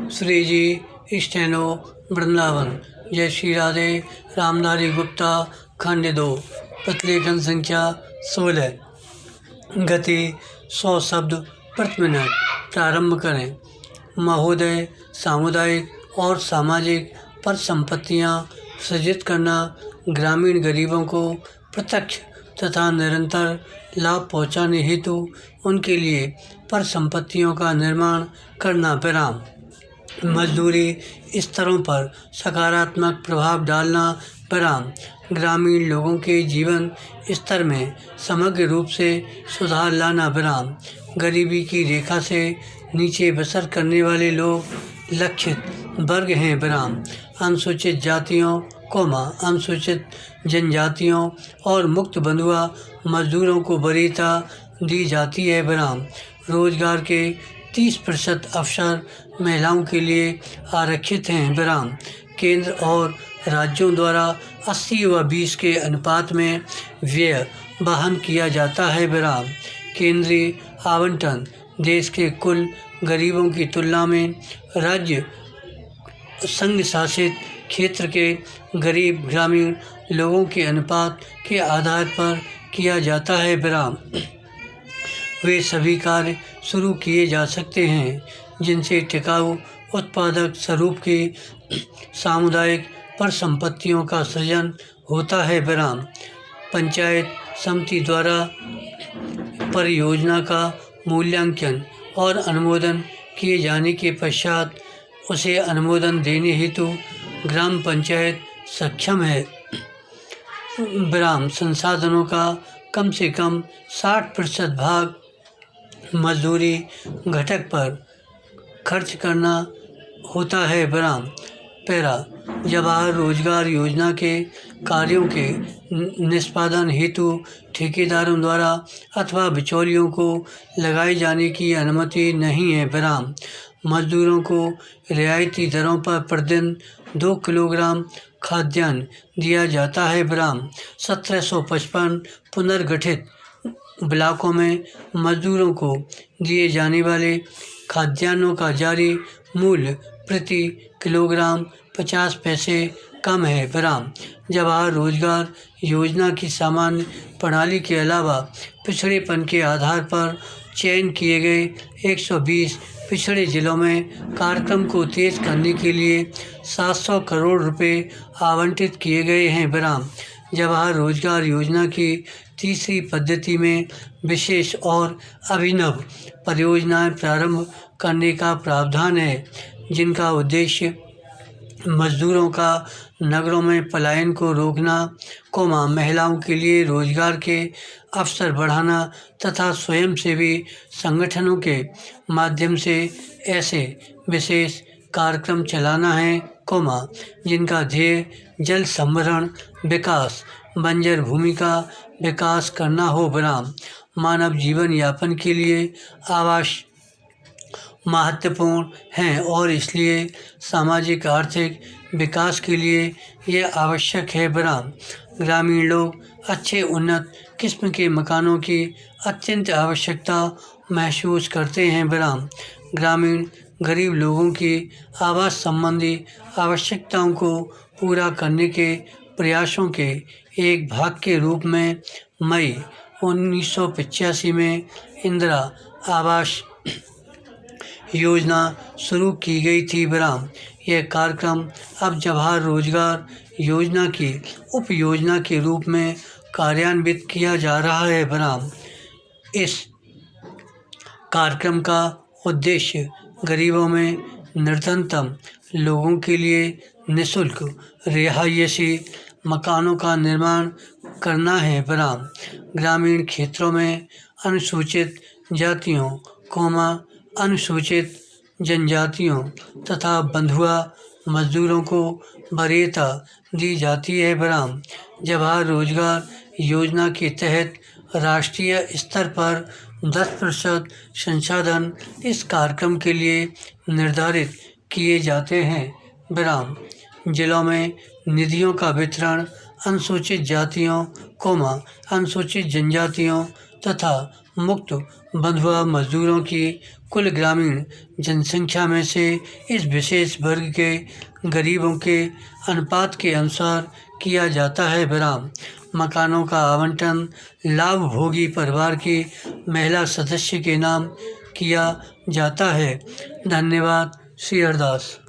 श्री जी steno Vrindavan. जय श्री राधे। रामधारी गुप्ता खंड 2 प्रतिलेखन संख्या 16। गति 100 शब्द प्रति मिनट। प्रारंभ करें। महोदय, सामुदायिक और सामाजिक परिसंपत्तियाँ सृजित करना ग्रामीण गरीबों को प्रत्यक्ष तथा निरंतर लाभ पहुँचाने हेतु उनके लिए परिसंपत्तियों का निर्माण करना। विराम। मजदूरी स्तरों पर सकारात्मक प्रभाव डालना। विराम। ग्रामीण लोगों के जीवन स्तर में समग्र रूप से सुधार लाना। विराम। गरीबी की रेखा से नीचे बसर करने वाले लोग लक्षित वर्ग हैं। विराम। अनुसूचित जातियों, अनुसूचित जनजातियों और मुक्त बंधुआ मजदूरों को वरीयता दी जाती है। विराम। रोजगार के 30% अवसर महिलाओं के लिए आरक्षित हैं। विराम। केंद्र और राज्यों द्वारा 80 व 20 के अनुपात में व्यय वहन किया जाता है। विराम। केंद्रीय आवंटन देश के कुल गरीबों की तुलना में राज्य संघ शासित क्षेत्र के गरीब ग्रामीण लोगों के अनुपात के आधार पर किया जाता है। विराम। वे सभी कार्य शुरू किए जा सकते हैं जिनसे टिकाऊ उत्पादक स्वरूप की सामुदायिक परिसंपत्तियों का सृजन होता है। विराम। पंचायत समिति द्वारा परियोजना का मूल्यांकन और अनुमोदन किए जाने के पश्चात उसे अनुमोदन देने हेतु ग्राम पंचायत सक्षम है। विराम। संसाधनों का कम से कम 60% भाग मजदूरी घटक पर खर्च करना होता है। विराम। पैरा। जवाहर रोजगार योजना के कार्यों के निष्पादन हेतु ठेकेदारों द्वारा अथवा बिचौलियों को लगाए जाने की अनुमति नहीं है। विराम। मजदूरों को रियायती दरों पर प्रतिदिन 2 किलोग्राम खाद्यान्न दिया जाता है। विराम। 1755 पुनर्गठित ब्लॉकों में मजदूरों को दिए जाने वाले खाद्यान्नों का जारी मूल्य प्रति किलोग्राम 50 पैसे कम है। विराम। जवाहर रोजगार योजना की सामान्य प्रणाली के अलावा पिछड़ेपन के आधार पर चयन किए गए 120 पिछड़े जिलों में कार्यक्रम को तेज करने के लिए 700 करोड़ रुपए आवंटित किए गए हैं। विराम। जवाहर रोजगार योजना की तीसरी पद्धति में विशेष और अभिनव परियोजनाएं प्रारंभ करने का प्रावधान है जिनका उद्देश्य मजदूरों का नगरों में पलायन को रोकना, महिलाओं के लिए रोजगार के अवसर बढ़ाना तथा स्वयंसेवी संगठनों के माध्यम से ऐसे विशेष कार्यक्रम चलाना है, जिनका ध्येय जल संभरण विकास, बंजर भूमि का विकास करना हो। विराम। मानव जीवन यापन के लिए आवास महत्वपूर्ण हैं और इसलिए सामाजिक आर्थिक विकास के लिए यह आवश्यक है। विराम। ग्रामीण लोग अच्छे उन्नत किस्म के मकानों की अत्यंत आवश्यकता महसूस करते हैं। विराम। ग्रामीण गरीब लोगों की आवास संबंधी आवश्यकताओं को पूरा करने के प्रयासों के एक भाग के रूप में मई 1985 में इंदिरा आवास योजना शुरू की गई थी। विराम। यह कार्यक्रम अब जवाहर रोजगार योजना की उप योजना के रूप में कार्यान्वित किया जा रहा है। विराम। इस कार्यक्रम का उद्देश्य गरीबों में निर्धनतम लोगों के लिए निःशुल्क रिहायशी मकानों का निर्माण करना है। विराम। ग्रामीण क्षेत्रों में अनुसूचित जातियों, अनुसूचित जनजातियों तथा बंधुआ मजदूरों को वरीयता दी जाती है। विराम। जवाहर रोजगार योजना के तहत राष्ट्रीय स्तर पर 10% संसाधन इस कार्यक्रम के लिए निर्धारित किए जाते हैं। विराम। जिलों में निधियों का वितरण अनुसूचित जातियों, अनुसूचित जनजातियों तथा मुक्त बंधुआ मजदूरों की कुल ग्रामीण जनसंख्या में से इस विशेष वर्ग के गरीबों के अनुपात के अनुसार किया जाता है विराम। मकानों का आवंटन लाभभोगी परिवार के महिला सदस्य के नाम किया जाता है। धन्यवाद। श्री हरदास।